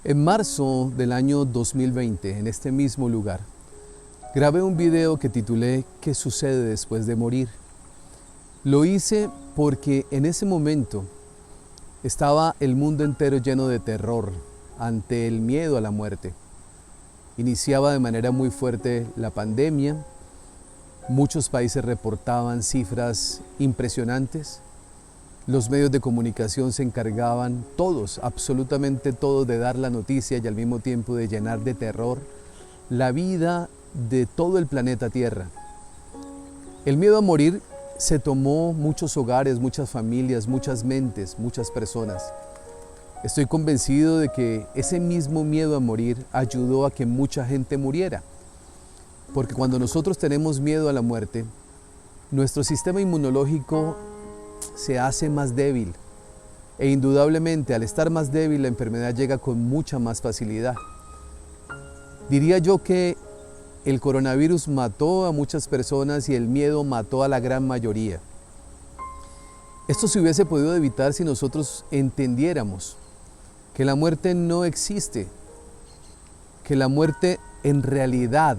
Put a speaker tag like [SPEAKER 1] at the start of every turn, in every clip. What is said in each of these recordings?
[SPEAKER 1] En marzo del año 2020, en este mismo lugar, grabé un video que titulé ¿Qué sucede después de morir? Lo hice porque en ese momento estaba el mundo entero lleno de terror ante el miedo a la muerte. Iniciaba de manera muy fuerte la pandemia, muchos países reportaban cifras impresionantes. Los medios de comunicación se encargaban todos, absolutamente todos, de dar la noticia y al mismo tiempo de llenar de terror la vida de todo el planeta Tierra. El miedo a morir se tomó muchos hogares, muchas familias, muchas mentes, muchas personas. Estoy convencido de que ese mismo miedo a morir ayudó a que mucha gente muriera. Porque cuando nosotros tenemos miedo a la muerte, nuestro sistema inmunológico se hace más débil e indudablemente al estar más débil la enfermedad llega con mucha más facilidad. Diría yo que el coronavirus mató a muchas personas y el miedo mató a la gran mayoría. Esto se hubiese podido evitar si nosotros entendiéramos que la muerte no existe, que la muerte en realidad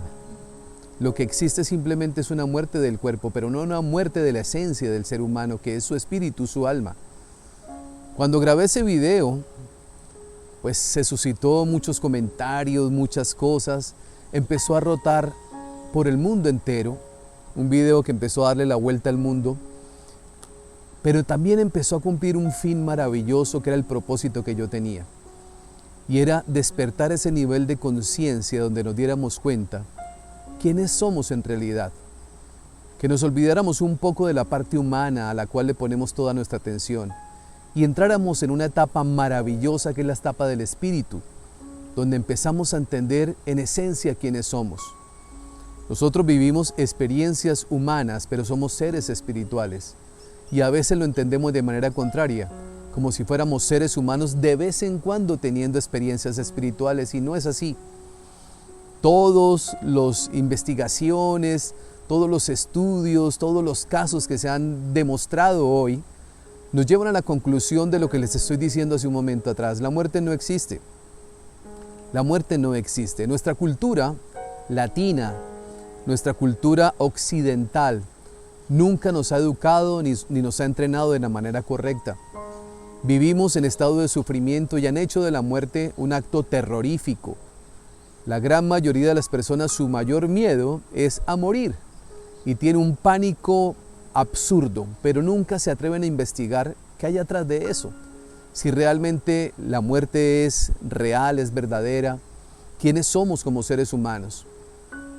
[SPEAKER 1] lo que existe simplemente es una muerte del cuerpo, pero no una muerte de la esencia del ser humano, que es su espíritu, su alma. Cuando grabé ese video, pues se suscitó muchos comentarios, muchas cosas. Empezó a rotar por el mundo entero, un video que empezó a darle la vuelta al mundo, pero también empezó a cumplir un fin maravilloso que era el propósito que yo tenía. Y era despertar ese nivel de conciencia donde nos diéramos cuenta quiénes somos en realidad, que nos olvidáramos un poco de la parte humana a la cual le ponemos toda nuestra atención y entráramos en una etapa maravillosa que es la etapa del espíritu, donde empezamos a entender en esencia quiénes somos. Nosotros vivimos experiencias humanas, pero somos seres espirituales y a veces lo entendemos de manera contraria, como si fuéramos seres humanos de vez en cuando teniendo experiencias espirituales, y no es así. Todas las investigaciones, todos los estudios, todos los casos que se han demostrado hoy nos llevan a la conclusión de lo que les estoy diciendo hace un momento atrás. La muerte no existe. La muerte no existe. Nuestra cultura latina, nuestra cultura occidental, nunca nos ha educado ni nos ha entrenado de la manera correcta. Vivimos en estado de sufrimiento y han hecho de la muerte un acto terrorífico. La gran mayoría de las personas, su mayor miedo es a morir y tiene un pánico absurdo, pero nunca se atreven a investigar qué hay atrás de eso. Si realmente la muerte es real, es verdadera, quiénes somos como seres humanos.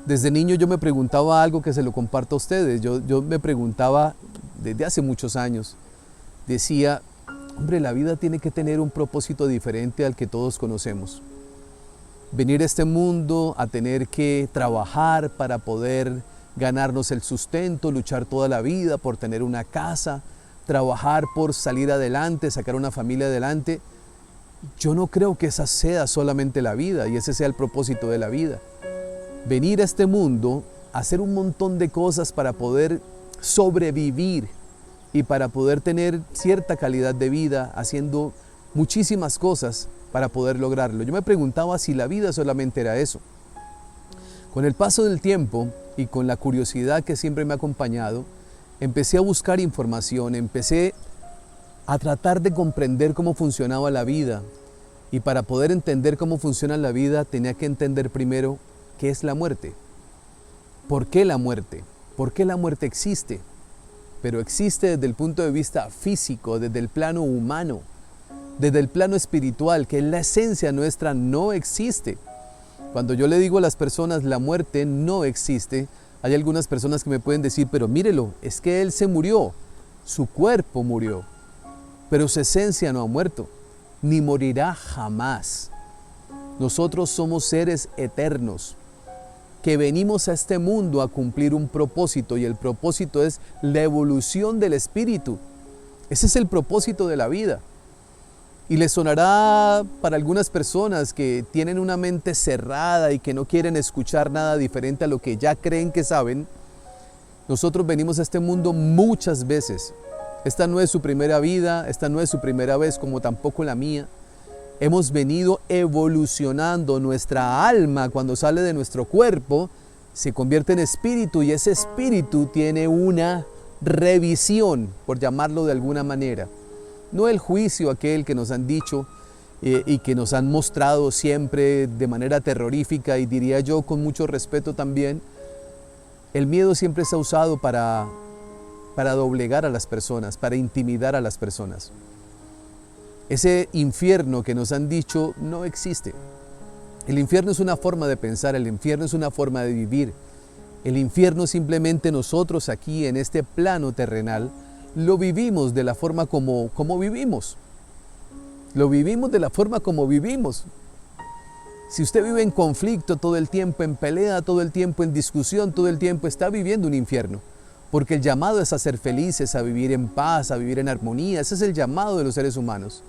[SPEAKER 1] Desde niño yo me preguntaba algo que se lo comparto a ustedes. Yo me preguntaba desde hace muchos años, decía, hombre, la vida tiene que tener un propósito diferente al que todos conocemos. Venir a este mundo a tener que trabajar para poder ganarnos el sustento, luchar toda la vida por tener una casa, trabajar por salir adelante, sacar una familia adelante. Yo no creo que esa sea solamente la vida y ese sea el propósito de la vida. Venir a este mundo a hacer un montón de cosas para poder sobrevivir y para poder tener cierta calidad de vida, haciendo muchísimas cosas para poder lograrlo. Yo me preguntaba si la vida solamente era eso. Con el paso del tiempo y con la curiosidad que siempre me ha acompañado, empecé a buscar información, empecé a tratar de comprender cómo funcionaba la vida. Y para poder entender cómo funciona la vida, tenía que entender primero qué es la muerte. ¿Por qué la muerte? ¿Por qué la muerte existe? Pero existe desde el punto de vista físico, desde el plano humano. Desde el plano espiritual, que es la esencia nuestra, no existe. Cuando yo le digo a las personas la muerte no existe, hay algunas personas que me pueden decir, pero mírelo, es que él se murió, su cuerpo murió, pero su esencia no ha muerto, ni morirá jamás. Nosotros somos seres eternos, que venimos a este mundo a cumplir un propósito, y el propósito es la evolución del espíritu. Ese es el propósito de la vida. Y les sonará para algunas personas que tienen una mente cerrada y que no quieren escuchar nada diferente a lo que ya creen que saben. Nosotros venimos a este mundo muchas veces. Esta no es su primera vida, esta no es su primera vez, como tampoco la mía. hemos venido evolucionando. Nuestra alma, cuando sale de nuestro cuerpo, se convierte en espíritu, y ese espíritu tiene una revisión, por llamarlo de alguna manera. No el juicio aquel que nos han dicho y que nos han mostrado siempre de manera terrorífica, y diría yo con mucho respeto también. El miedo siempre se ha usado para doblegar a las personas, para intimidar a las personas. Ese infierno que nos han dicho no existe. El infierno es una forma de pensar, el infierno es una forma de vivir. El infierno simplemente nosotros aquí en este plano terrenal lo vivimos de la forma como vivimos. Lo vivimos de la forma como vivimos. Si usted vive en conflicto todo el tiempo, en pelea todo el tiempo, en discusión todo el tiempo, está viviendo un infierno. Porque el llamado es a ser felices, a vivir en paz, a vivir en armonía. Ese es el llamado de los seres humanos.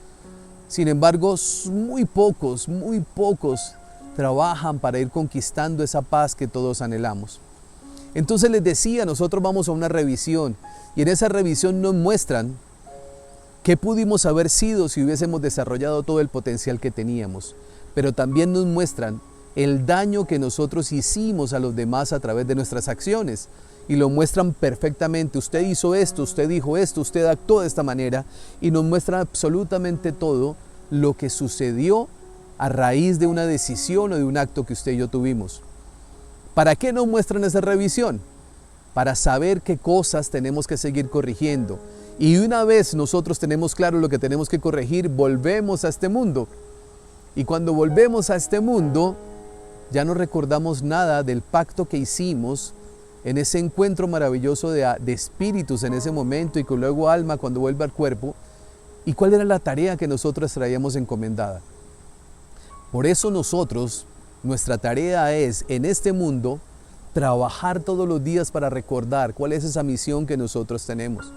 [SPEAKER 1] Sin embargo, muy pocos trabajan para ir conquistando esa paz que todos anhelamos. Entonces les decía, nosotros vamos a una revisión, y en esa revisión nos muestran qué pudimos haber sido si hubiésemos desarrollado todo el potencial que teníamos. Pero también nos muestran el daño que nosotros hicimos a los demás a través de nuestras acciones. Y lo muestran perfectamente. Usted hizo esto, usted dijo esto, usted actuó de esta manera, y nos muestran absolutamente todo lo que sucedió a raíz de una decisión o de un acto que usted y yo tuvimos. ¿Para qué nos muestran esa revisión? Para saber qué cosas tenemos que seguir corrigiendo. Y una vez nosotros tenemos claro lo que tenemos que corregir, volvemos a este mundo. Y cuando volvemos a este mundo, ya no recordamos nada del pacto que hicimos en ese encuentro maravilloso de espíritus en ese momento, y que luego alma cuando vuelve al cuerpo, y cuál era la tarea que nosotros traíamos encomendada. Por eso nosotros, nuestra tarea es en este mundo trabajar todos los días para recordar cuál es esa misión que nosotros tenemos.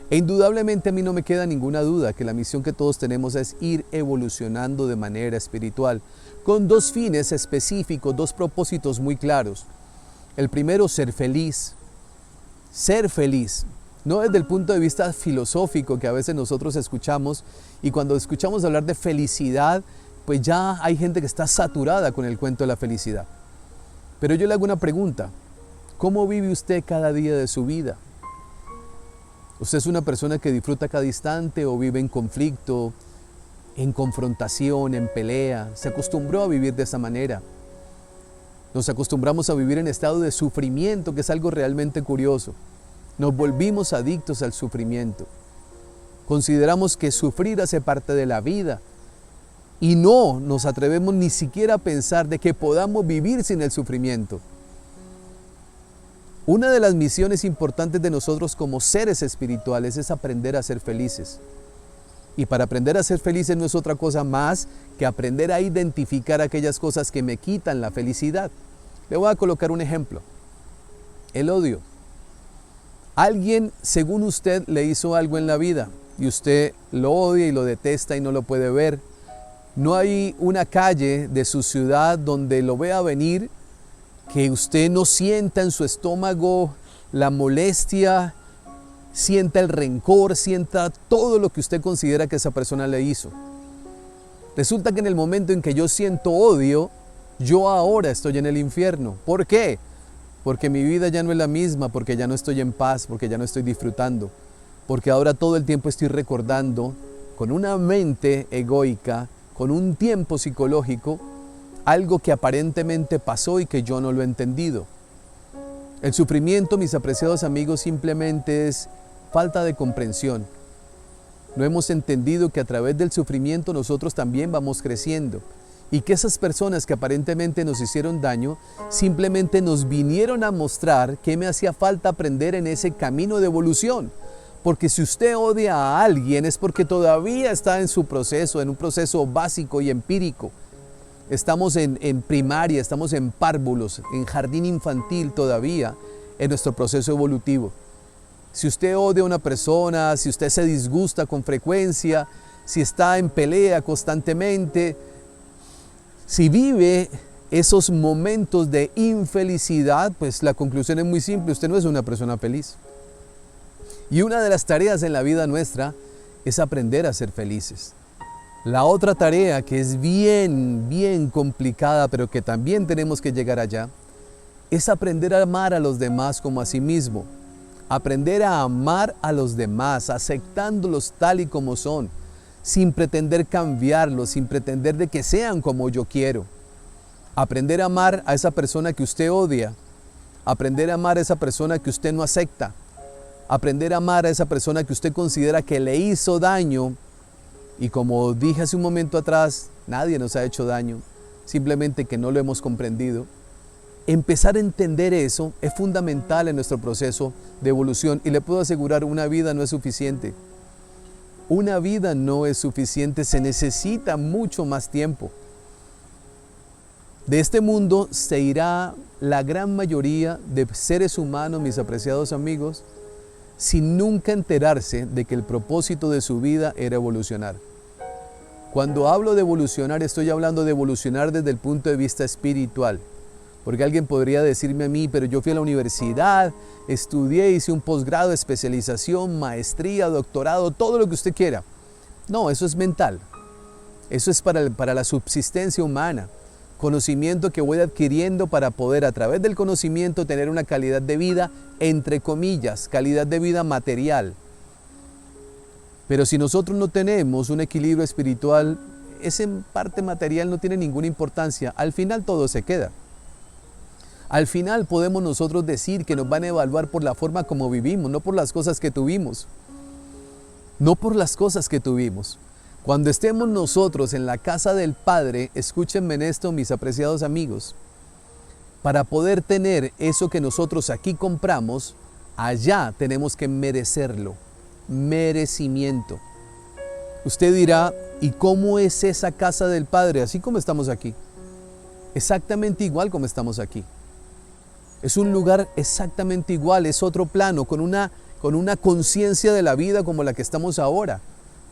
[SPEAKER 1] E indudablemente a mí no me queda ninguna duda que la misión que todos tenemos es ir evolucionando de manera espiritual, con dos fines específicos, dos propósitos muy claros. El primero, ser feliz. Ser feliz. No desde el punto de vista filosófico que a veces nosotros escuchamos, y cuando escuchamos hablar de felicidad, pues ya hay gente que está saturada con el cuento de la felicidad. Pero yo le hago una pregunta. ¿Cómo vive usted cada día de su vida? ¿Usted es una persona que disfruta cada instante, o vive en conflicto, en confrontación, en pelea? ¿Se acostumbró a vivir de esa manera? Nos acostumbramos a vivir en estado de sufrimiento, que es algo realmente curioso. Nos volvimos adictos al sufrimiento. Consideramos que sufrir hace parte de la vida, y no nos atrevemos ni siquiera a pensar de que podamos vivir sin el sufrimiento. Una de las misiones importantes de nosotros como seres espirituales es aprender a ser felices. Y para aprender a ser felices no es otra cosa más que aprender a identificar aquellas cosas que me quitan la felicidad. Le voy a colocar un ejemplo. El odio. Alguien, según usted, le hizo algo en la vida y usted lo odia y lo detesta y no lo puede ver. No hay una calle de su ciudad donde lo vea venir que usted no sienta en su estómago la molestia, sienta el rencor, sienta todo lo que usted considera que esa persona le hizo. Resulta que en el momento en que yo siento odio, yo ahora estoy en el infierno. ¿Por qué? Porque mi vida ya no es la misma, porque ya no estoy en paz, porque ya no estoy disfrutando, porque ahora todo el tiempo estoy recordando con una mente egoica, con un tiempo psicológico, algo que aparentemente pasó y que yo no lo he entendido. El sufrimiento, mis apreciados amigos, simplemente es falta de comprensión. No hemos entendido que a través del sufrimiento nosotros también vamos creciendo, y que esas personas que aparentemente nos hicieron daño simplemente nos vinieron a mostrar qué me hacía falta aprender en ese camino de evolución. Porque si usted odia a alguien es porque todavía está en su proceso, en un proceso básico y empírico. Estamos en primaria, estamos en párvulos, en jardín infantil todavía, en nuestro proceso evolutivo. Si usted odia a una persona, si usted se disgusta con frecuencia, si está en pelea constantemente, si vive esos momentos de infelicidad, pues la conclusión es muy simple: usted no es una persona feliz. Y una de las tareas en la vida nuestra es aprender a ser felices. La otra tarea que es bien complicada, pero que también tenemos que llegar allá, es aprender a amar a los demás como a sí mismo. Aprender a amar a los demás, aceptándolos tal y como son, sin pretender cambiarlos, sin pretender de que sean como yo quiero. Aprender a amar a esa persona que usted odia. Aprender a amar a esa persona que usted no acepta. Aprender a amar a esa persona que usted considera que le hizo daño. Y como dije hace un momento atrás, nadie nos ha hecho daño, simplemente que no lo hemos comprendido. Empezar a entender eso es fundamental en nuestro proceso de evolución y le puedo asegurar, una vida no es suficiente. Una vida no es suficiente, se necesita mucho más tiempo. De este mundo se irá la gran mayoría de seres humanos, mis apreciados amigos, sin nunca enterarse de que el propósito de su vida era evolucionar. Cuando hablo de evolucionar, estoy hablando de evolucionar desde el punto de vista espiritual. Porque alguien podría decirme a mí, pero yo fui a la universidad, estudié, hice un posgrado, especialización, maestría, doctorado, todo lo que usted quiera. No, eso es mental. Eso es para la subsistencia humana. Conocimiento que voy adquiriendo para poder a través del conocimiento tener una calidad de vida, entre comillas, calidad de vida material. Pero si nosotros no tenemos un equilibrio espiritual, esa parte material no tiene ninguna importancia. Al final todo se queda. Al final podemos nosotros decir que nos van a evaluar por la forma como vivimos, no por las cosas que tuvimos. No por las cosas que tuvimos. Cuando estemos nosotros en la casa del Padre, escúchenme en esto, mis apreciados amigos, para poder tener eso que nosotros aquí compramos, allá tenemos que merecerlo. Merecimiento. Usted dirá, ¿y cómo es esa casa del Padre? Así como estamos aquí. Exactamente igual como estamos aquí. Es un lugar exactamente igual, es otro plano, con una conciencia de la vida como la que estamos ahora.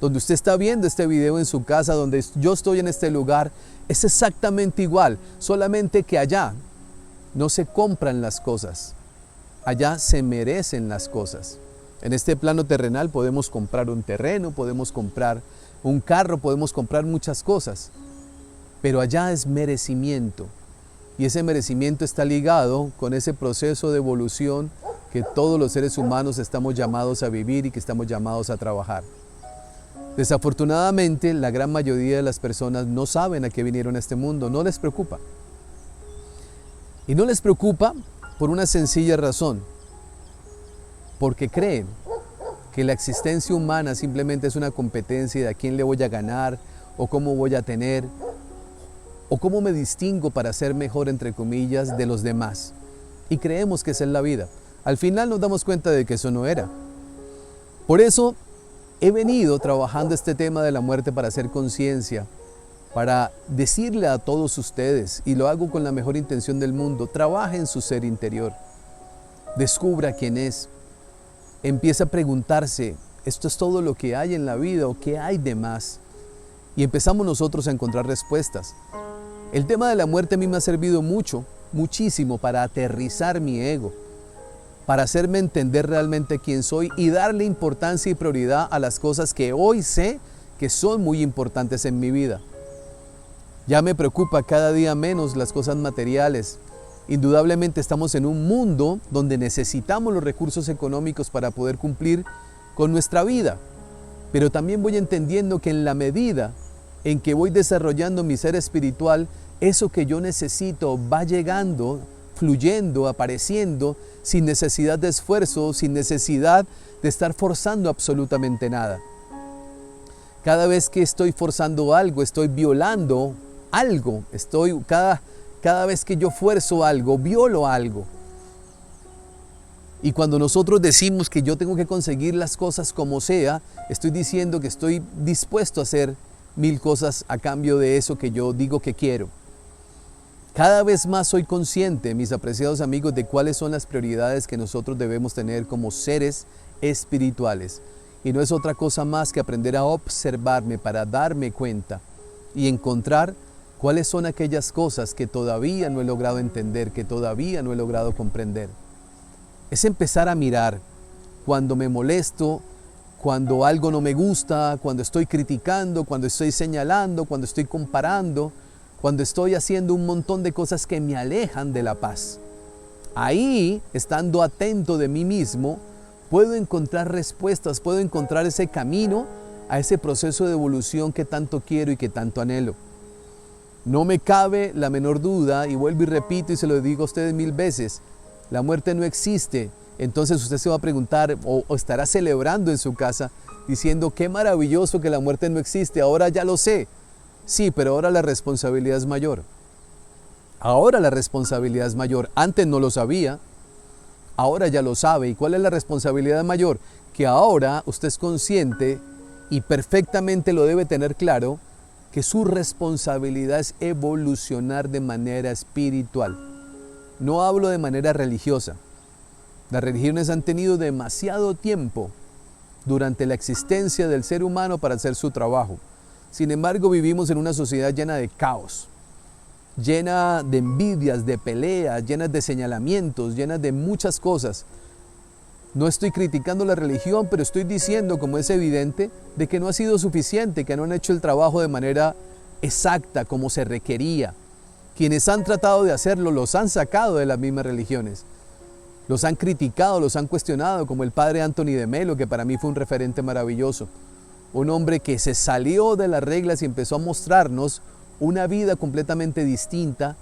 [SPEAKER 1] Donde usted está viendo este video en su casa, donde yo estoy en este lugar, es exactamente igual, solamente que allá no se compran las cosas, allá se merecen las cosas. En este plano terrenal podemos comprar un terreno, podemos comprar un carro, podemos comprar muchas cosas, pero allá es merecimiento. Y ese merecimiento está ligado con ese proceso de evolución que todos los seres humanos estamos llamados a vivir y que estamos llamados a trabajar. Desafortunadamente, la gran mayoría de las personas no saben a qué vinieron a este mundo, no les preocupa. Y no les preocupa por una sencilla razón, porque creen que la existencia humana simplemente es una competencia de a quién le voy a ganar, o cómo voy a tener, o cómo me distingo para ser mejor, entre comillas, de los demás. Y creemos que esa es la vida. Al final nos damos cuenta de que eso no era. Por eso he venido trabajando este tema de la muerte para hacer conciencia, para decirle a todos ustedes, y lo hago con la mejor intención del mundo, trabaje en su ser interior, descubra quién es, empieza a preguntarse, ¿esto es todo lo que hay en la vida o qué hay de más? Y empezamos nosotros a encontrar respuestas. El tema de la muerte a mí me ha servido muchísimo para aterrizar mi ego, para hacerme entender realmente quién soy y darle importancia y prioridad a las cosas que hoy sé que son muy importantes en mi vida. Ya me preocupa cada día menos las cosas materiales. Indudablemente estamos en un mundo donde necesitamos los recursos económicos para poder cumplir con nuestra vida. Pero también voy entendiendo que en la medida en que voy desarrollando mi ser espiritual, eso que yo necesito va llegando, fluyendo, apareciendo, sin necesidad de esfuerzo, sin necesidad de estar forzando absolutamente nada. Cada vez que estoy forzando algo, estoy violando algo. Cada vez que yo fuerzo algo, violo algo. Y cuando nosotros decimos que yo tengo que conseguir las cosas como sea, estoy diciendo que estoy dispuesto a hacer 1000 cosas a cambio de eso que yo digo que quiero. Cada vez más soy consciente, mis apreciados amigos, de cuáles son las prioridades que nosotros debemos tener como seres espirituales. Y no es otra cosa más que aprender a observarme para darme cuenta y encontrar cuáles son aquellas cosas que todavía no he logrado entender, que todavía no he logrado comprender. Es empezar a mirar cuando me molesto cuando algo no me gusta, cuando estoy criticando, cuando estoy señalando, cuando estoy comparando, cuando estoy haciendo un montón de cosas que me alejan de la paz. Ahí, estando atento de mí mismo, puedo encontrar respuestas, puedo encontrar ese camino a ese proceso de evolución que tanto quiero y que tanto anhelo. No me cabe la menor duda, y vuelvo y repito y se lo digo a ustedes 1000 veces, la muerte no existe. Entonces usted se va a preguntar o estará celebrando en su casa diciendo qué maravilloso que la muerte no existe, ahora ya lo sé. Sí, pero ahora la responsabilidad es mayor. Ahora la responsabilidad es mayor. Antes no lo sabía, ahora ya lo sabe. ¿Y cuál es la responsabilidad mayor? Que ahora usted es consciente y perfectamente lo debe tener claro, que su responsabilidad es evolucionar de manera espiritual. No hablo de manera religiosa. Las religiones han tenido demasiado tiempo durante la existencia del ser humano para hacer su trabajo. Sin embargo, vivimos en una sociedad llena de caos, llena de envidias, de peleas, llenas de señalamientos, llenas de muchas cosas. No estoy criticando la religión, pero estoy diciendo, como es evidente, de que no ha sido suficiente, que no han hecho el trabajo de manera exacta, como se requería. Quienes han tratado de hacerlo los han sacado de las mismas religiones. Los han criticado, los han cuestionado, como el padre Anthony de Melo, que para mí fue un referente maravilloso. Un hombre que se salió de las reglas y empezó a mostrarnos una vida completamente distinta,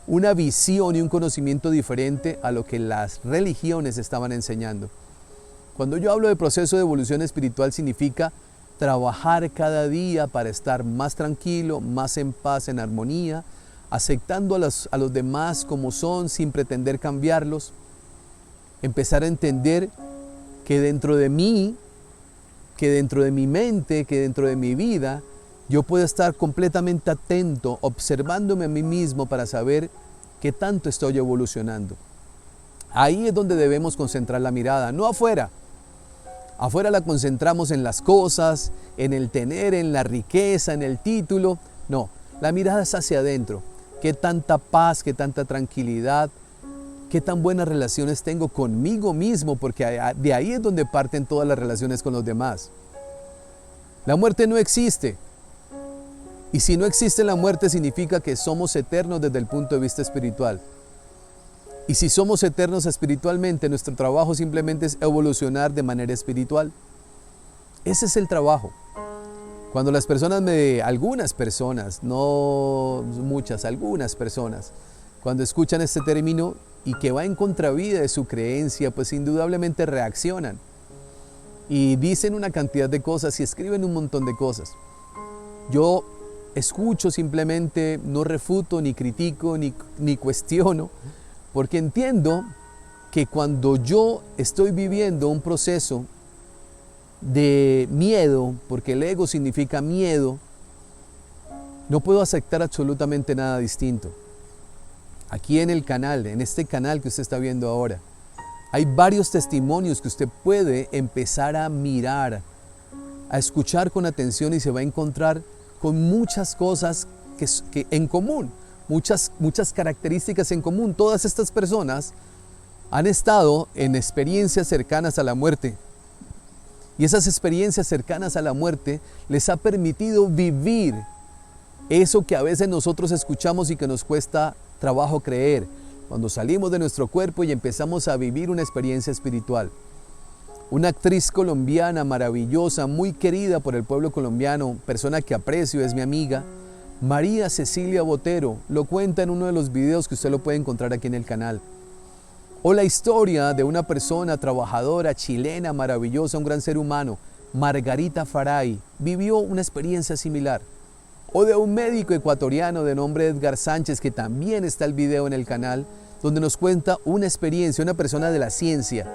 [SPEAKER 1] una visión y un conocimiento diferente a lo que las religiones estaban enseñando. Cuando yo hablo de proceso de evolución espiritual, significa trabajar cada día para estar más tranquilo, más en paz, en armonía, aceptando a los demás como son, sin pretender cambiarlos. Empezar a entender que dentro de mí, que dentro de mi mente, que dentro de mi vida, yo puedo estar completamente atento, observándome a mí mismo para saber qué tanto estoy evolucionando. Ahí es donde debemos concentrar la mirada, no afuera. Afuera la concentramos en las cosas, en el tener, en la riqueza, en el título. No, la mirada es hacia adentro. Qué tanta paz, qué tanta tranquilidad, qué tan buenas relaciones tengo conmigo mismo, porque de ahí es donde parten todas las relaciones con los demás. La muerte no existe. Y si no existe la muerte, significa que somos eternos desde el punto de vista espiritual. Y si somos eternos espiritualmente, nuestro trabajo simplemente es evolucionar de manera espiritual. Ese es el trabajo. Cuando las personas algunas personas, no muchas, algunas personas, cuando escuchan este término y que va en contravía de su creencia, pues indudablemente reaccionan y dicen una cantidad de cosas y escriben un montón de cosas. Yo escucho simplemente, no refuto, ni critico, ni cuestiono, porque entiendo que cuando yo estoy viviendo un proceso de miedo, porque el ego significa miedo, no puedo aceptar absolutamente nada distinto. Aquí en el canal, en este canal que usted está viendo ahora, hay varios testimonios que usted puede empezar a mirar, a escuchar con atención y se va a encontrar con muchas cosas que en común, muchas características en común. Todas estas personas han estado en experiencias cercanas a la muerte. Y esas experiencias cercanas a la muerte les ha permitido vivir eso que a veces nosotros escuchamos y que nos cuesta trabajo creer, cuando salimos de nuestro cuerpo y empezamos a vivir una experiencia espiritual. Una actriz colombiana maravillosa, muy querida por el pueblo colombiano, persona que aprecio, es mi amiga, María Cecilia Botero, lo cuenta en uno de los videos que usted lo puede encontrar aquí en el canal. O la historia de una persona trabajadora, chilena, maravillosa, un gran ser humano, Margarita Faray, vivió una experiencia similar. O de un médico ecuatoriano de nombre Edgar Sánchez, que también está el video en el canal, donde nos cuenta una experiencia, una persona de la ciencia,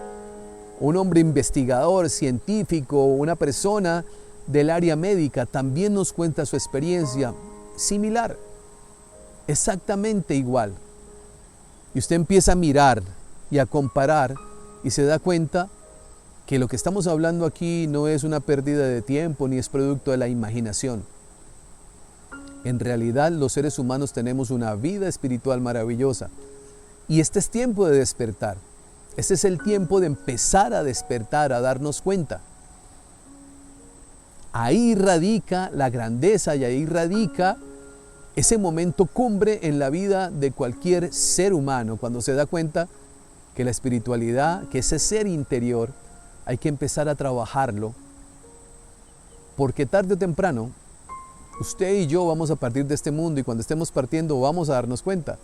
[SPEAKER 1] un hombre investigador, científico, una persona del área médica, también nos cuenta su experiencia similar, exactamente igual. Y usted empieza a mirar y a comparar y se da cuenta que lo que estamos hablando aquí no es una pérdida de tiempo ni es producto de la imaginación. En realidad los seres humanos tenemos una vida espiritual maravillosa y este es tiempo de despertar. Este es el tiempo de empezar a despertar, a darnos cuenta. ahí radica la grandeza y ahí radica ese momento cumbre en la vida de cualquier ser humano, cuando se da cuenta que la espiritualidad, que ese ser interior, hay que empezar a trabajarlo, porque tarde o temprano, usted y yo vamos a partir de este mundo y cuando estemos partiendo vamos a darnos cuenta.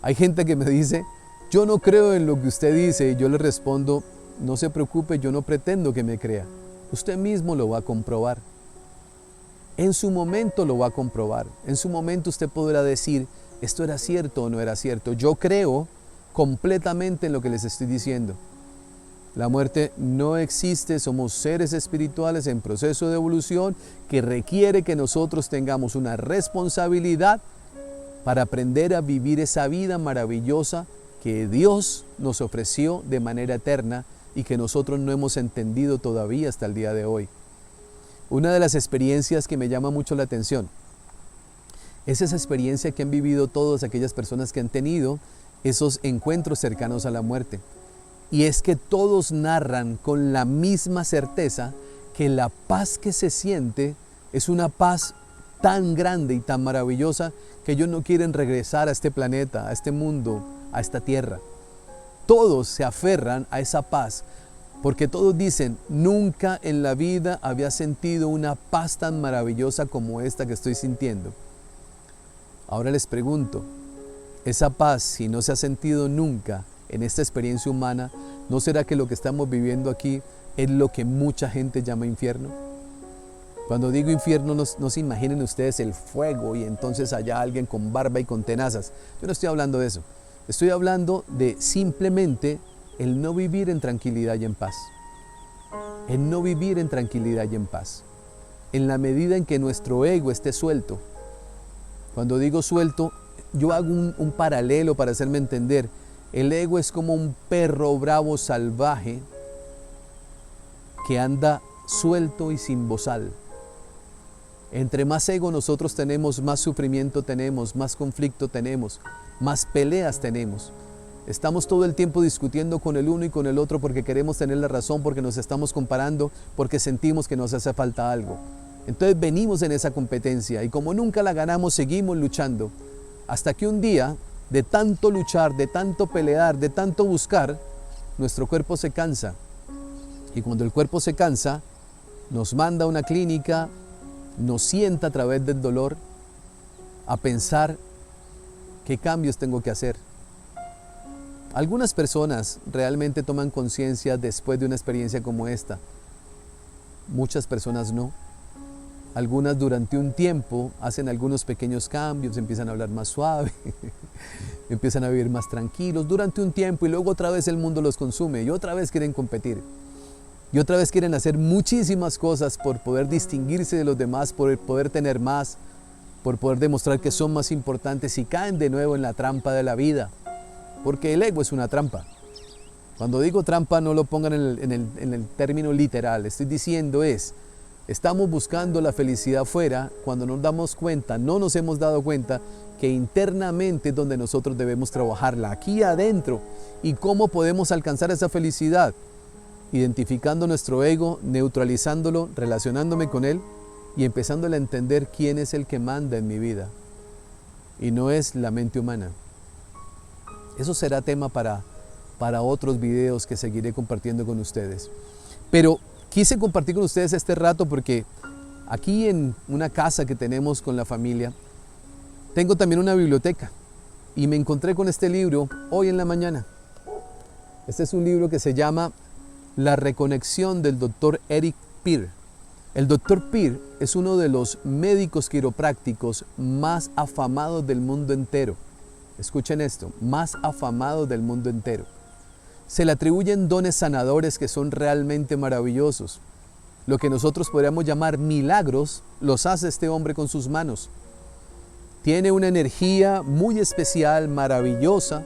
[SPEAKER 1] Hay gente que me dice, yo no creo en lo que usted dice, y yo le respondo, no se preocupe, yo no pretendo que me crea. Usted mismo lo va a comprobar. En su momento lo va a comprobar. En su momento usted podrá decir, esto era cierto o no era cierto. Yo creo completamente en lo que les estoy diciendo. La muerte no existe, somos seres espirituales en proceso de evolución que requiere que nosotros tengamos una responsabilidad para aprender a vivir esa vida maravillosa que Dios nos ofreció de manera eterna y que nosotros no hemos entendido todavía hasta el día de hoy. Una de las experiencias que me llama mucho la atención es esa experiencia que han vivido todas aquellas personas que han tenido esos encuentros cercanos a la muerte. Y es que todos narran con la misma certeza que la paz que se siente es una paz tan grande y tan maravillosa que ellos no quieren regresar a este planeta, a este mundo, a esta tierra. Todos se aferran a esa paz porque todos dicen, nunca en la vida había sentido una paz tan maravillosa como esta que estoy sintiendo. Ahora les pregunto, esa paz, si no se ha sentido nunca en esta experiencia humana, ¿no será que lo que estamos viviendo aquí es lo que mucha gente llama infierno? Cuando digo infierno, no se imaginen ustedes el fuego y entonces allá alguien con barba y con tenazas. Yo no estoy hablando de eso. Estoy hablando de simplemente el no vivir en tranquilidad y en paz. El no vivir en tranquilidad y en paz. En la medida en que nuestro ego esté suelto. Cuando digo suelto, yo hago un paralelo para hacerme entender. El ego es como un perro bravo salvaje que anda suelto y sin bozal. Entre más ego nosotros tenemos, más sufrimiento tenemos, más conflicto tenemos, más peleas tenemos. Estamos todo el tiempo discutiendo con el uno y con el otro porque queremos tener la razón, porque nos estamos comparando, porque sentimos que nos hace falta algo. Entonces venimos en esa competencia y como nunca la ganamos, seguimos luchando. Hasta que un día, de tanto luchar, de tanto pelear, de tanto buscar, nuestro cuerpo se cansa. Y cuando el cuerpo se cansa, nos manda a una clínica, nos sienta a través del dolor a pensar qué cambios tengo que hacer. Algunas personas realmente toman conciencia después de una experiencia como esta. Muchas personas no. Algunas durante un tiempo hacen algunos pequeños cambios, empiezan a hablar más suave, empiezan a vivir más tranquilos durante un tiempo y luego otra vez el mundo los consume y otra vez quieren competir. Y otra vez quieren hacer muchísimas cosas por poder distinguirse de los demás, por poder tener más, por poder demostrar que son más importantes y caen de nuevo en la trampa de la vida. Porque el ego es una trampa. Cuando digo trampa no lo pongan en el término literal, estoy diciendo estamos buscando la felicidad afuera cuando nos damos cuenta, no nos hemos dado cuenta que internamente es donde nosotros debemos trabajarla, aquí adentro. ¿Y cómo podemos alcanzar esa felicidad? Identificando nuestro ego, neutralizándolo, relacionándome con él y empezándole a entender quién es el que manda en mi vida. Y no es la mente humana. Eso será tema para otros videos que seguiré compartiendo con ustedes. Pero quise compartir con ustedes este rato porque aquí en una casa que tenemos con la familia, tengo también una biblioteca y me encontré con este libro hoy en la mañana. Este es un libro que se llama La reconexión del Dr. Eric Peer. El Dr. Peer es uno de los médicos quiroprácticos más afamados del mundo entero. Escuchen esto, más afamados del mundo entero. Se le atribuyen dones sanadores que son realmente maravillosos. Lo que nosotros podríamos llamar milagros, los hace este hombre con sus manos. Tiene una energía muy especial, maravillosa,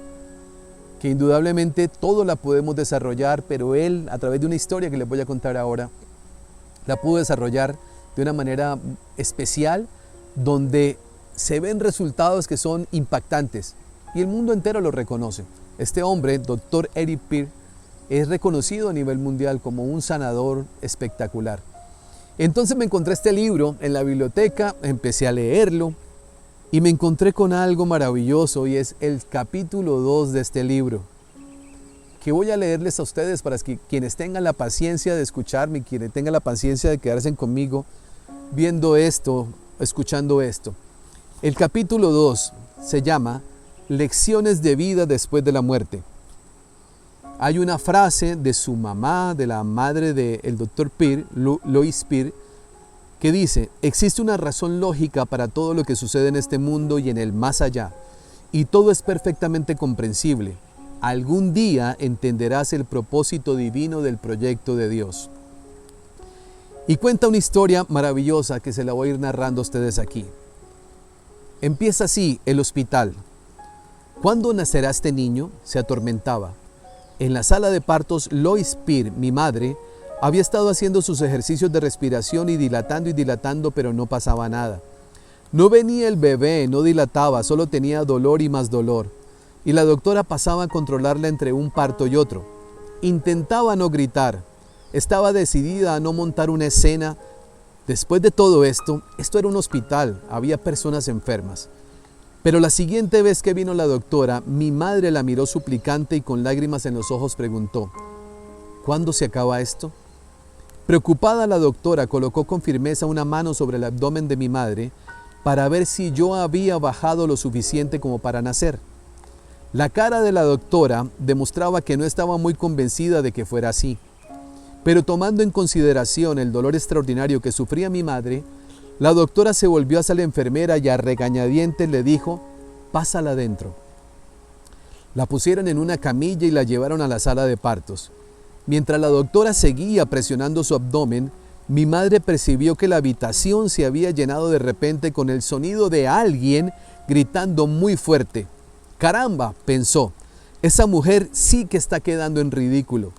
[SPEAKER 1] que indudablemente todo la podemos desarrollar, pero él, a través de una historia que les voy a contar ahora, la pudo desarrollar de una manera especial, donde se ven resultados que son impactantes y el mundo entero lo reconoce. Este hombre, Dr. Eric Peer, es reconocido a nivel mundial como un sanador espectacular. Entonces me encontré este libro en la biblioteca, empecé a leerlo y me encontré con algo maravilloso y es el capítulo 2 de este libro, que voy a leerles a ustedes para que quienes tengan la paciencia de escucharme, quienes tengan la paciencia de quedarse conmigo viendo esto, escuchando esto. El capítulo 2 se llama Lecciones de vida después de la muerte. Hay una frase de su mamá, de la madre del Dr. Peer, Lois Peer, que dice: existe una razón lógica para todo lo que sucede en este mundo y en el más allá, y todo es perfectamente comprensible. Algún día entenderás el propósito divino del proyecto de Dios. Y cuenta una historia maravillosa que se la voy a ir narrando a ustedes aquí. Empieza así: el hospital. ¿Cuándo nacerá este niño?, se atormentaba. En la sala de partos, Lois Peer, mi madre, había estado haciendo sus ejercicios de respiración y dilatando, pero no pasaba nada. No venía el bebé, no dilataba, solo tenía dolor y más dolor. Y la doctora pasaba a controlarla entre un parto y otro. Intentaba no gritar. Estaba decidida a no montar una escena. Después de todo esto era un hospital, había personas enfermas. Pero la siguiente vez que vino la doctora, mi madre la miró suplicante y con lágrimas en los ojos preguntó: ¿cuándo se acaba esto? Preocupada, la doctora colocó con firmeza una mano sobre el abdomen de mi madre para ver si yo había bajado lo suficiente como para nacer. La cara de la doctora demostraba que no estaba muy convencida de que fuera así. Pero tomando en consideración el dolor extraordinario que sufría mi madre, la doctora se volvió hacia la enfermera y a regañadientes le dijo: pásala adentro. La pusieron en una camilla y la llevaron a la sala de partos. Mientras la doctora seguía presionando su abdomen, mi madre percibió que la habitación se había llenado de repente con el sonido de alguien gritando muy fuerte. «Caramba», pensó, «esa mujer sí que está quedando en ridículo».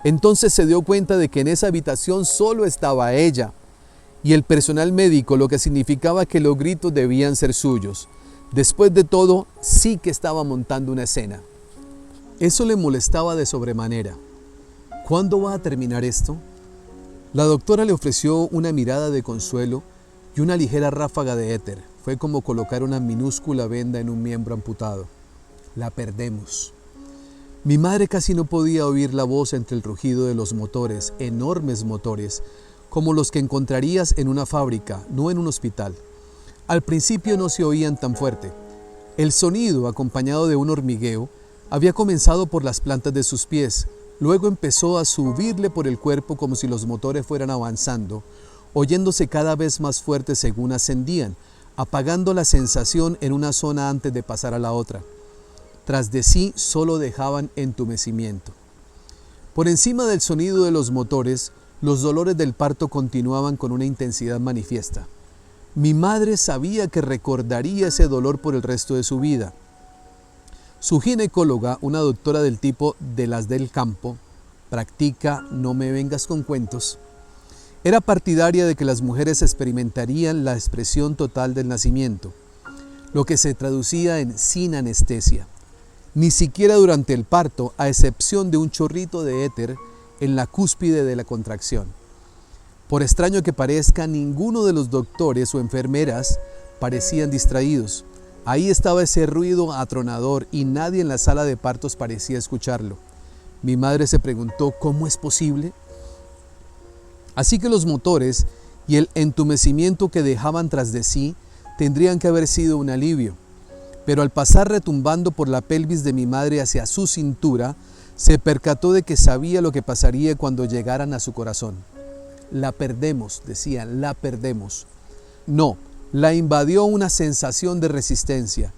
[SPEAKER 1] Entonces se dio cuenta de que en esa habitación solo estaba ella y el personal médico, lo que significaba que los gritos debían ser suyos. Después de todo, sí que estaba montando una escena. Eso le molestaba de sobremanera. ¿Cuándo va a terminar esto? La doctora le ofreció una mirada de consuelo y una ligera ráfaga de éter. Fue como colocar una minúscula venda en un miembro amputado. La perdemos. Mi madre casi no podía oír la voz entre el rugido de los motores, enormes motores, como los que encontrarías en una fábrica, no en un hospital. Al principio no se oían tan fuerte. El sonido, acompañado de un hormigueo, había comenzado por las plantas de sus pies. Luego empezó a subirle por el cuerpo como si los motores fueran avanzando, oyéndose cada vez más fuerte según ascendían, apagando la sensación en una zona antes de pasar a la otra. Tras de sí solo dejaban entumecimiento. Por encima del sonido de los motores, los dolores del parto continuaban con una intensidad manifiesta. Mi madre sabía que recordaría ese dolor por el resto de su vida. Su ginecóloga, una doctora del tipo de las del campo, practica no me vengas con cuentos, era partidaria de que las mujeres experimentarían la expresión total del nacimiento, lo que se traducía en sin anestesia. Ni siquiera durante el parto, a excepción de un chorrito de éter en la cúspide de la contracción. Por extraño que parezca, ninguno de los doctores o enfermeras parecían distraídos. Ahí estaba ese ruido atronador y nadie en la sala de partos parecía escucharlo. Mi madre se preguntó: ¿cómo es posible? Así que los motores y el entumecimiento que dejaban tras de sí tendrían que haber sido un alivio. Pero al pasar retumbando por la pelvis de mi madre hacia su cintura, se percató de que sabía lo que pasaría cuando llegaran a su corazón. La perdemos, decían, la perdemos. No, la invadió una sensación de resistencia.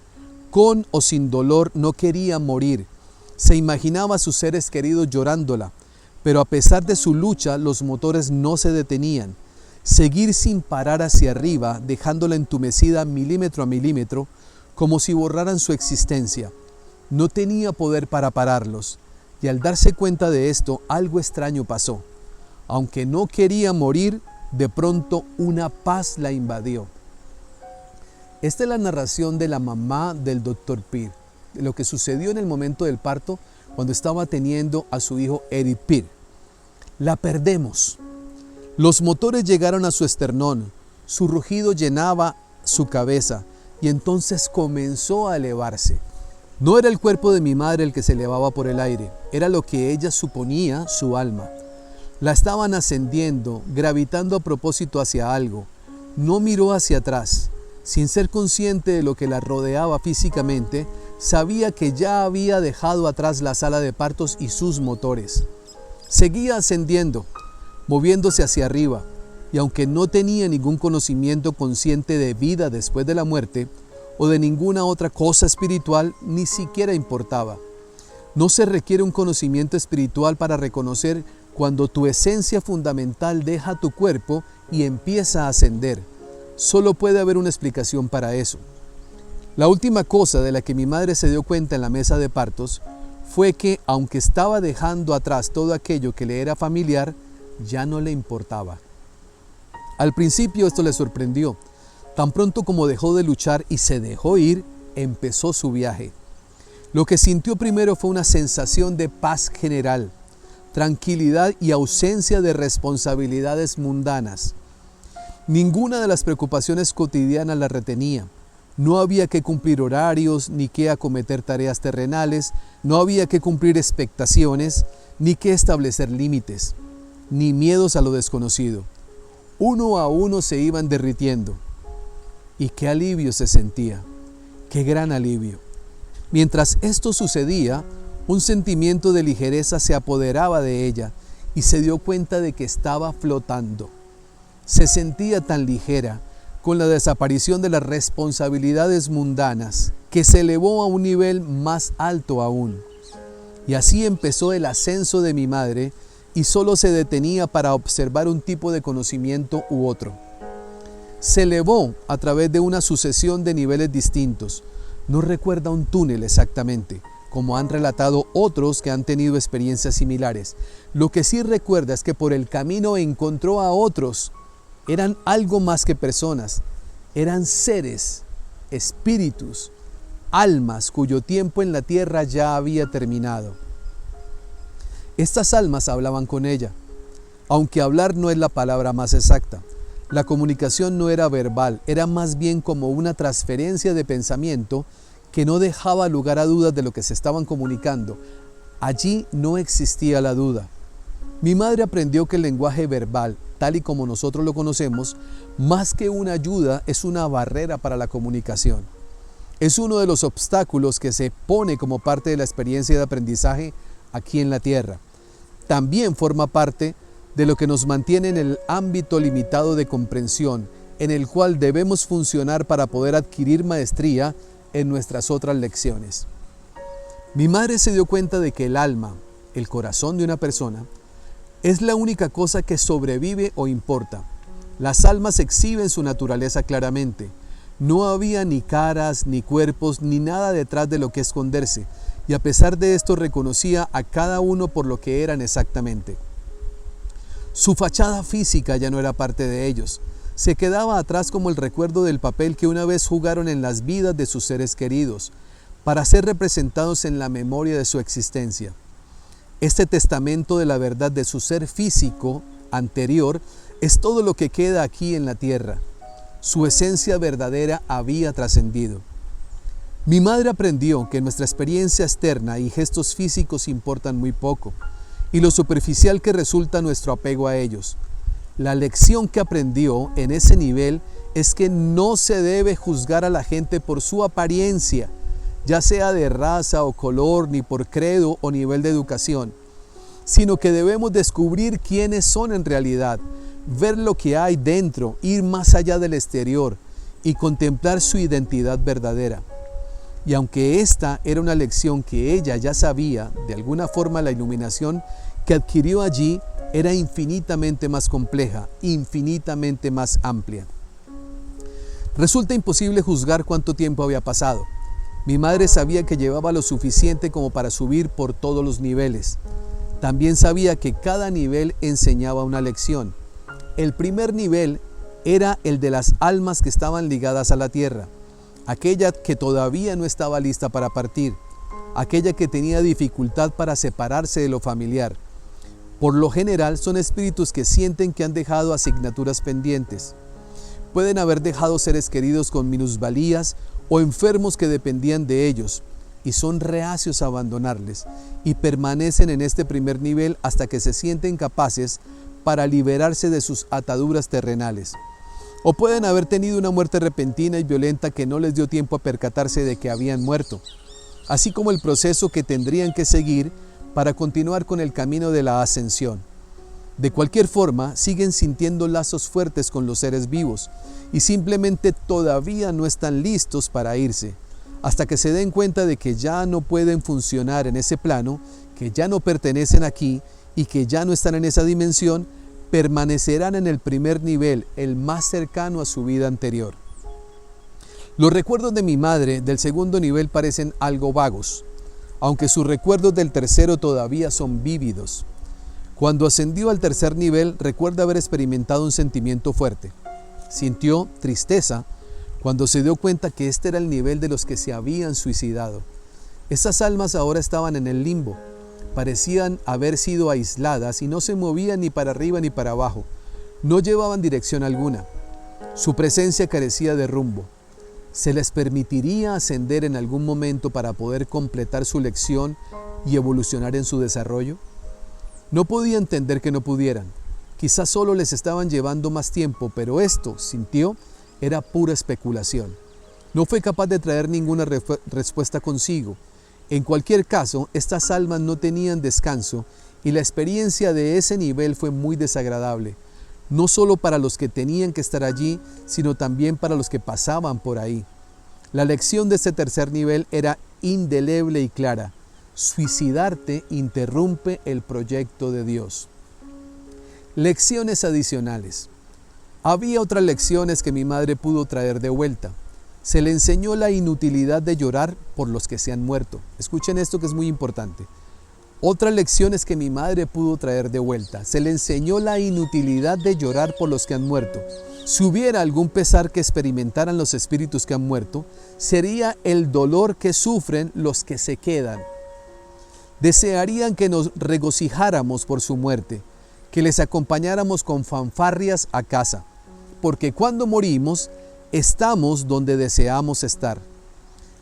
[SPEAKER 1] Con o sin dolor no quería morir. Se imaginaba a sus seres queridos llorándola, pero a pesar de su lucha, los motores no se detenían. Seguir sin parar hacia arriba, dejándola entumecida milímetro a milímetro, como si borraran su existencia. No tenía poder para pararlos, y al darse cuenta de esto, algo extraño pasó. Aunque no quería morir, de pronto una paz la invadió. Esta es la narración de la mamá del Dr. Peer, de lo que sucedió en el momento del parto cuando estaba teniendo a su hijo Eric Peer. La perdemos. Los motores llegaron a su esternón, su rugido llenaba su cabeza y entonces comenzó a elevarse. No era el cuerpo de mi madre el que se elevaba por el aire, era lo que ella suponía su alma. La estaban ascendiendo, gravitando a propósito hacia algo. No miró hacia atrás. Sin ser consciente de lo que la rodeaba físicamente, sabía que ya había dejado atrás la sala de partos y sus motores. Seguía ascendiendo, moviéndose hacia arriba, y aunque no tenía ningún conocimiento consciente de vida después de la muerte, o de ninguna otra cosa espiritual, ni siquiera importaba. No se requiere un conocimiento espiritual para reconocer cuando tu esencia fundamental deja tu cuerpo y empieza a ascender. Solo puede haber una explicación para eso. La última cosa de la que mi madre se dio cuenta en la mesa de partos fue que, aunque estaba dejando atrás todo aquello que le era familiar, ya no le importaba. Al principio esto le sorprendió. Tan pronto como dejó de luchar y se dejó ir, empezó su viaje. Lo que sintió primero fue una sensación de paz general, tranquilidad y ausencia de responsabilidades mundanas. Ninguna de las preocupaciones cotidianas la retenía. No había que cumplir horarios, ni que acometer tareas terrenales, no había que cumplir expectaciones, ni que establecer límites, ni miedos a lo desconocido. Uno a uno se iban derritiendo. Y qué alivio se sentía, qué gran alivio. Mientras esto sucedía, un sentimiento de ligereza se apoderaba de ella y se dio cuenta de que estaba flotando. Se sentía tan ligera con la desaparición de las responsabilidades mundanas que se elevó a un nivel más alto aún. Y así empezó el ascenso de mi madre y solo se detenía para observar un tipo de conocimiento u otro. Se elevó a través de una sucesión de niveles distintos. No recuerda un túnel exactamente, como han relatado otros que han tenido experiencias similares. Lo que sí recuerda es que por el camino encontró a otros. Eran algo más que personas. Eran seres, espíritus, almas cuyo tiempo en la tierra ya había terminado. Estas almas hablaban con ella, aunque hablar no es la palabra más exacta. La comunicación no era verbal, era más bien como una transferencia de pensamiento que no dejaba lugar a dudas de lo que se estaban comunicando. Allí no existía la duda. Mi madre aprendió que el lenguaje verbal, tal y como nosotros lo conocemos, más que una ayuda, es una barrera para la comunicación. Es uno de los obstáculos que se pone como parte de la experiencia de aprendizaje aquí en la tierra. También forma parte de lo que nos mantiene en el ámbito limitado de comprensión, en el cual debemos funcionar para poder adquirir maestría en nuestras otras lecciones. Mi madre se dio cuenta de que el alma, el corazón de una persona, es la única cosa que sobrevive o importa. Las almas exhiben su naturaleza claramente. No había ni caras, ni cuerpos, ni nada detrás de lo que esconderse, y a pesar de esto reconocía a cada uno por lo que eran exactamente. Su fachada física ya no era parte de ellos. Se quedaba atrás como el recuerdo del papel que una vez jugaron en las vidas de sus seres queridos, para ser representados en la memoria de su existencia. Este testamento de la verdad de su ser físico anterior es todo lo que queda aquí en la tierra. Su esencia verdadera había trascendido. Mi madre aprendió que nuestra experiencia externa y gestos físicos importan muy poco, y lo superficial que resulta nuestro apego a ellos. La lección que aprendió en ese nivel es que no se debe juzgar a la gente por su apariencia, ya sea de raza o color, ni por credo o nivel de educación, sino que debemos descubrir quiénes son en realidad, ver lo que hay dentro, ir más allá del exterior y contemplar su identidad verdadera. Y aunque esta era una lección que ella ya sabía, de alguna forma la iluminación que adquirió allí era infinitamente más compleja, infinitamente más amplia. Resulta imposible juzgar cuánto tiempo había pasado. Mi madre sabía que llevaba lo suficiente como para subir por todos los niveles. También sabía que cada nivel enseñaba una lección. El primer nivel era el de las almas que estaban ligadas a la tierra, aquella que todavía no estaba lista para partir, aquella que tenía dificultad para separarse de lo familiar. Por lo general son espíritus que sienten que han dejado asignaturas pendientes. Pueden haber dejado seres queridos con minusvalías o enfermos que dependían de ellos y son reacios a abandonarles y permanecen en este primer nivel hasta que se sienten capaces para liberarse de sus ataduras terrenales. O pueden haber tenido una muerte repentina y violenta que no les dio tiempo a percatarse de que habían muerto, así como el proceso que tendrían que seguir para continuar con el camino de la ascensión. De cualquier forma, siguen sintiendo lazos fuertes con los seres vivos y simplemente todavía no están listos para irse, hasta que se den cuenta de que ya no pueden funcionar en ese plano, que ya no pertenecen aquí y que ya no están en esa dimensión. Permanecerán en el primer nivel, el más cercano a su vida anterior. Los recuerdos de mi madre del segundo nivel parecen algo vagos, aunque sus recuerdos del tercero todavía son vívidos. Cuando ascendió al tercer nivel, recuerda haber experimentado un sentimiento fuerte. Sintió tristeza cuando se dio cuenta que este era el nivel de los que se habían suicidado. Esas almas ahora estaban en el limbo. Parecían haber sido aisladas y no se movían ni para arriba ni para abajo. No llevaban dirección alguna. Su presencia carecía de rumbo. ¿Se les permitiría ascender en algún momento para poder completar su lección y evolucionar en su desarrollo? No podía entender que no pudieran. Quizás solo les estaban llevando más tiempo, pero esto, sintió, era pura especulación. No fue capaz de traer ninguna respuesta consigo. En cualquier caso, estas almas no tenían descanso y la experiencia de ese nivel fue muy desagradable, no solo para los que tenían que estar allí, sino también para los que pasaban por ahí. La lección de este tercer nivel era indeleble y clara: suicidarte interrumpe el proyecto de Dios. Lecciones adicionales. Había otras lecciones que mi madre pudo traer de vuelta. Se le enseñó la inutilidad de llorar por los que se han muerto. Escuchen esto que es muy importante. Otras lecciones que mi madre pudo traer de vuelta. Se le enseñó la inutilidad de llorar por los que han muerto. Si hubiera algún pesar que experimentaran los espíritus que han muerto, sería el dolor que sufren los que se quedan. Desearían que nos regocijáramos por su muerte, que les acompañáramos con fanfarrias a casa, porque cuando morimos, estamos donde deseamos estar.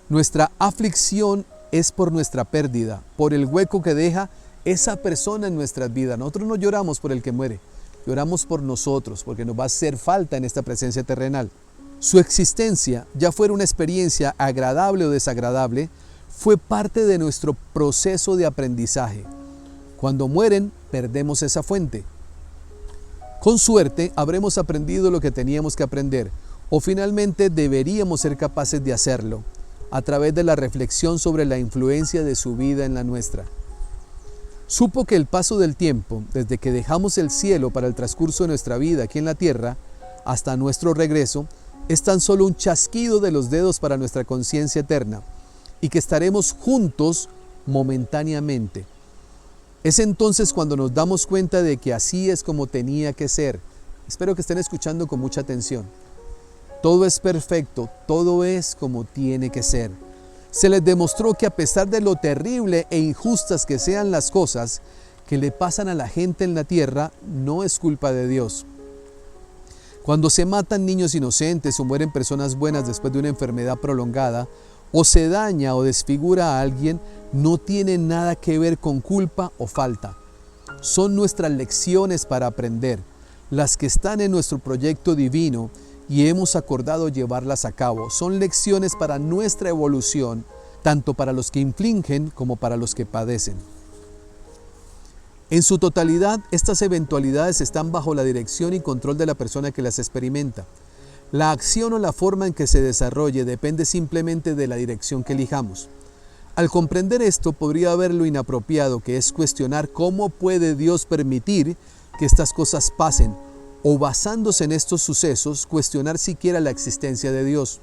[SPEAKER 1] Nuestra aflicción es por nuestra pérdida, por el hueco que deja esa persona en nuestras vidas. Nosotros no lloramos por el que muere, lloramos por nosotros, porque nos va a hacer falta en esta presencia terrenal. Su existencia, ya fuera una experiencia agradable o desagradable, fue parte de nuestro proceso de aprendizaje. Cuando mueren, perdemos esa fuente. Con suerte, habremos aprendido lo que teníamos que aprender, o finalmente deberíamos ser capaces de hacerlo, a través de la reflexión sobre la influencia de su vida en la nuestra. Supo que el paso del tiempo, desde que dejamos el cielo para el transcurso de nuestra vida aquí en la tierra, hasta nuestro regreso, es tan solo un chasquido de los dedos para nuestra conciencia eterna, y que estaremos juntos momentáneamente. Es entonces cuando nos damos cuenta de que así es como tenía que ser. Espero que estén escuchando con mucha atención. Todo es perfecto, todo es como tiene que ser. Se les demostró que a pesar de lo terrible e injustas que sean las cosas que le pasan a la gente en la tierra, no es culpa de Dios. Cuando se matan niños inocentes o mueren personas buenas después de una enfermedad prolongada, o se daña o desfigura a alguien, no tiene nada que ver con culpa o falta. Son nuestras lecciones para aprender, las que están en nuestro proyecto divino y hemos acordado llevarlas a cabo. Son lecciones para nuestra evolución, tanto para los que infligen como para los que padecen. En su totalidad, estas eventualidades están bajo la dirección y control de la persona que las experimenta. La acción o la forma en que se desarrolle depende simplemente de la dirección que elijamos. Al comprender esto, podría haber lo inapropiado que es cuestionar cómo puede Dios permitir que estas cosas pasen, o basándose en estos sucesos, cuestionar siquiera la existencia de Dios.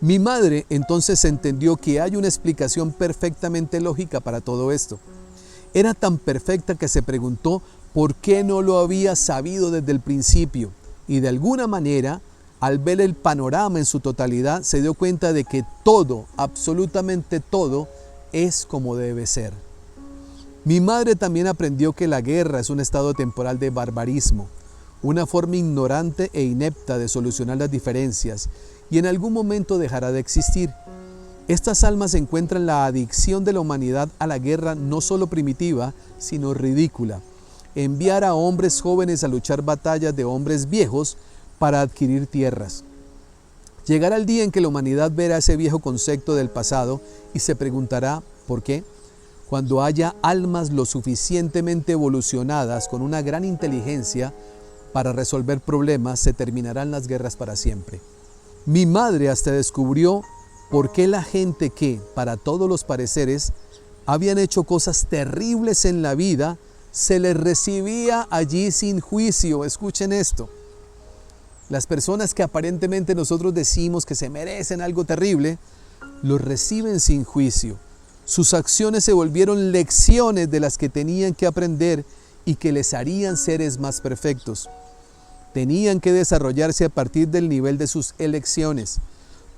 [SPEAKER 1] Mi madre entonces entendió que hay una explicación perfectamente lógica para todo esto. Era tan perfecta que se preguntó por qué no lo había sabido desde el principio, y de alguna manera, al ver el panorama en su totalidad, se dio cuenta de que todo, absolutamente todo, es como debe ser. Mi madre también aprendió que la guerra es un estado temporal de barbarismo, una forma ignorante e inepta de solucionar las diferencias, y en algún momento dejará de existir. Estas almas encuentran la adicción de la humanidad a la guerra no solo primitiva, sino ridícula. Enviar a hombres jóvenes a luchar batallas de hombres viejos para adquirir tierras. Llegará el día en que la humanidad verá ese viejo concepto del pasado y se preguntará ¿por qué? Cuando haya almas lo suficientemente evolucionadas con una gran inteligencia para resolver problemas, se terminarán las guerras para siempre. Mi madre hasta descubrió por qué la gente que, para todos los pareceres, habían hecho cosas terribles en la vida, se les recibía allí sin juicio. Escuchen esto. Las personas que aparentemente nosotros decimos que se merecen algo terrible, los reciben sin juicio. Sus acciones se volvieron lecciones de las que tenían que aprender y que les harían seres más perfectos. Tenían que desarrollarse a partir del nivel de sus elecciones.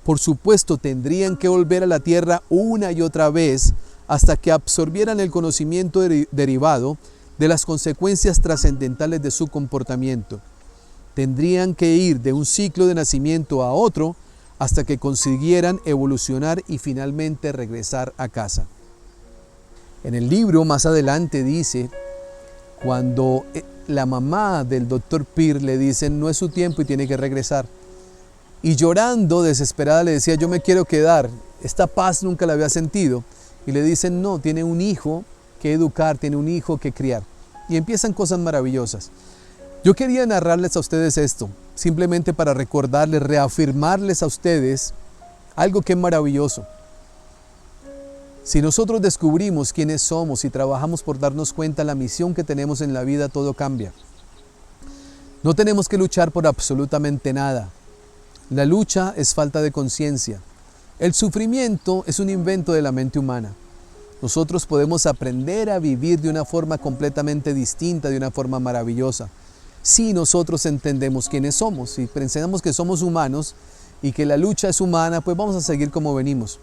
[SPEAKER 1] Por supuesto, tendrían que volver a la tierra una y otra vez hasta que absorbieran el conocimiento derivado de las consecuencias trascendentales de su comportamiento. Tendrían que ir de un ciclo de nacimiento a otro hasta que consiguieran evolucionar y finalmente regresar a casa. En el libro más adelante dice, cuando la mamá del doctor Peer le dicen no es su tiempo y tiene que regresar, y llorando desesperada le decía yo me quiero quedar, esta paz nunca la había sentido, y le dicen no, tiene un hijo que educar, tiene un hijo que criar, y empiezan cosas maravillosas. Yo quería narrarles a ustedes esto, simplemente para recordarles, reafirmarles a ustedes algo que es maravilloso. Si nosotros descubrimos quiénes somos y trabajamos por darnos cuenta de la misión que tenemos en la vida, todo cambia. No tenemos que luchar por absolutamente nada. La lucha es falta de conciencia. El sufrimiento es un invento de la mente humana. Nosotros podemos aprender a vivir de una forma completamente distinta, de una forma maravillosa. Si nosotros entendemos quiénes somos, si pensamos que somos humanos y que la lucha es humana, pues vamos a seguir como venimos.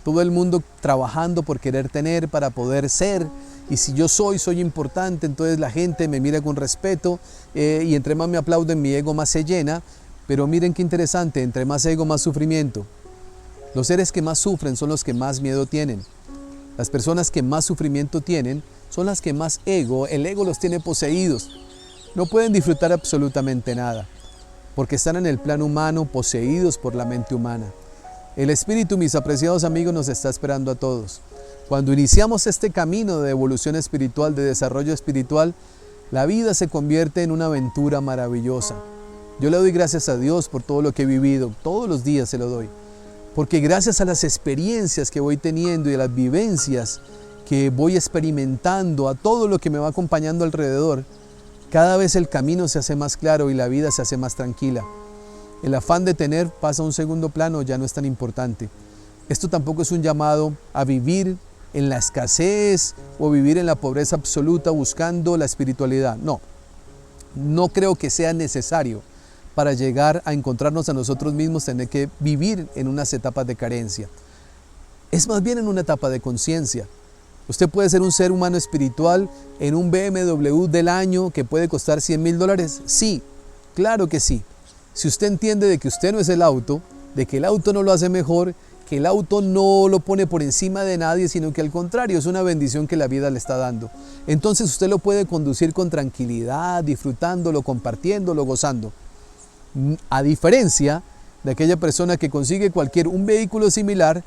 [SPEAKER 1] Todo el mundo trabajando por querer tener, para poder ser, y si yo soy importante, entonces la gente me mira con respeto y entre más me aplauden mi ego más se llena, pero miren qué interesante, entre más ego más sufrimiento. Los seres que más sufren son los que más miedo tienen. Las personas que más sufrimiento tienen son las que más el ego los tiene poseídos. No pueden disfrutar absolutamente nada, porque están en el plano humano poseídos por la mente humana. El Espíritu, mis apreciados amigos, nos está esperando a todos. Cuando iniciamos este camino de evolución espiritual, de desarrollo espiritual, la vida se convierte en una aventura maravillosa. Yo le doy gracias a Dios por todo lo que he vivido, todos los días se lo doy, porque gracias a las experiencias que voy teniendo y a las vivencias que voy experimentando, a todo lo que me va acompañando alrededor, cada vez el camino se hace más claro y la vida se hace más tranquila. El afán de tener pasa a un segundo plano, ya no es tan importante. Esto tampoco es un llamado a vivir en la escasez o vivir en la pobreza absoluta buscando la espiritualidad. No, no creo que sea necesario para llegar a encontrarnos a nosotros mismos tener que vivir en unas etapas de carencia. Es más bien en una etapa de conciencia. Usted puede ser un ser humano espiritual en un BMW del año que puede costar $100,000. Sí, claro que sí. Si usted entiende de que usted no es el auto, de que el auto no lo hace mejor, que el auto no lo pone por encima de nadie, sino que al contrario es una bendición que la vida le está dando. Entonces usted lo puede conducir con tranquilidad, disfrutándolo, compartiéndolo, gozando. A diferencia de aquella persona que consigue un vehículo similar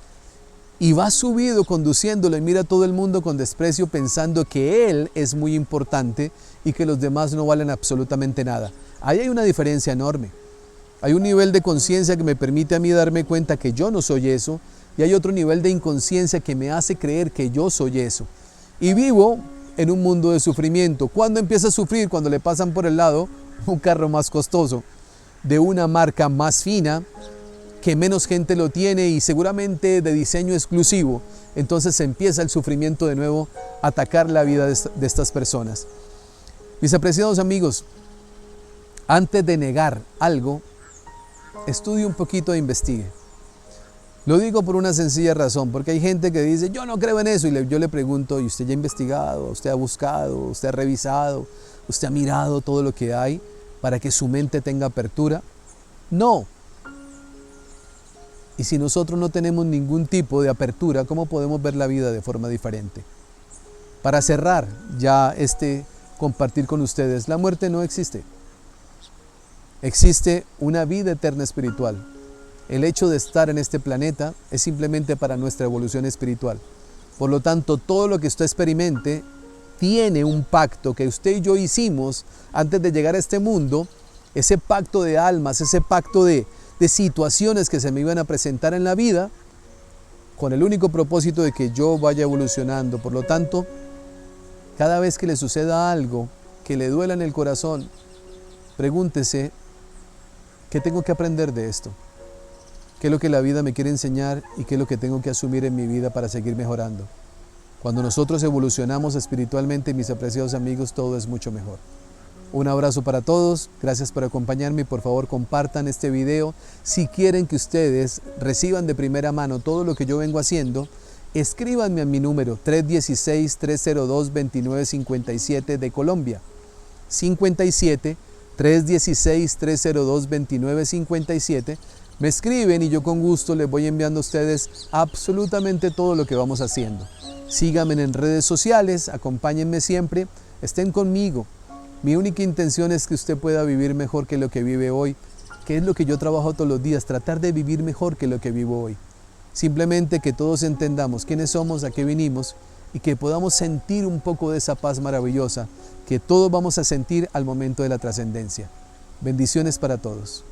[SPEAKER 1] y va subido conduciéndolo y mira a todo el mundo con desprecio pensando que él es muy importante y que los demás no valen absolutamente nada. Ahí hay una diferencia enorme. Hay un nivel de conciencia que me permite a mí darme cuenta que yo no soy eso y hay otro nivel de inconsciencia que me hace creer que yo soy eso. Y vivo en un mundo de sufrimiento. ¿Cuándo empieza a sufrir? Cuando le pasan por el lado un carro más costoso, de una marca más fina, que menos gente lo tiene y seguramente de diseño exclusivo. Entonces empieza el sufrimiento de nuevo a atacar la vida de estas personas. Mis apreciados amigos, antes de negar algo, estudie un poquito e investigue. Lo digo por una sencilla razón, porque hay gente que dice, yo no creo en eso, y yo le pregunto, ¿y usted ya ha investigado, usted ha buscado, usted ha revisado, usted ha mirado todo lo que hay para que su mente tenga apertura? No. Y si nosotros no tenemos ningún tipo de apertura, ¿cómo podemos ver la vida de forma diferente? Para cerrar ya compartir con ustedes, la muerte no existe. Existe una vida eterna espiritual. El hecho de estar en este planeta es simplemente para nuestra evolución espiritual. Por lo tanto, todo lo que usted experimente tiene un pacto que usted y yo hicimos antes de llegar a este mundo, ese pacto de almas, ese pacto de situaciones que se me iban a presentar en la vida, con el único propósito de que yo vaya evolucionando. Por lo tanto, cada vez que le suceda algo que le duela en el corazón, pregúntese, ¿qué tengo que aprender de esto? ¿Qué es lo que la vida me quiere enseñar y qué es lo que tengo que asumir en mi vida para seguir mejorando? Cuando nosotros evolucionamos espiritualmente, mis apreciados amigos, todo es mucho mejor. Un abrazo para todos, gracias por acompañarme y por favor compartan este video. Si quieren que ustedes reciban de primera mano todo lo que yo vengo haciendo, escríbanme a mi número 316-302-2957 de Colombia. 316-302-2957. Me escriben y yo con gusto les voy enviando a ustedes absolutamente todo lo que vamos haciendo. Síganme en redes sociales, acompáñenme siempre, estén conmigo. Mi única intención es que usted pueda vivir mejor que lo que vive hoy, que es lo que yo trabajo todos los días, tratar de vivir mejor que lo que vivo hoy. Simplemente que todos entendamos quiénes somos, a qué vinimos y que podamos sentir un poco de esa paz maravillosa que todos vamos a sentir al momento de la trascendencia. Bendiciones para todos.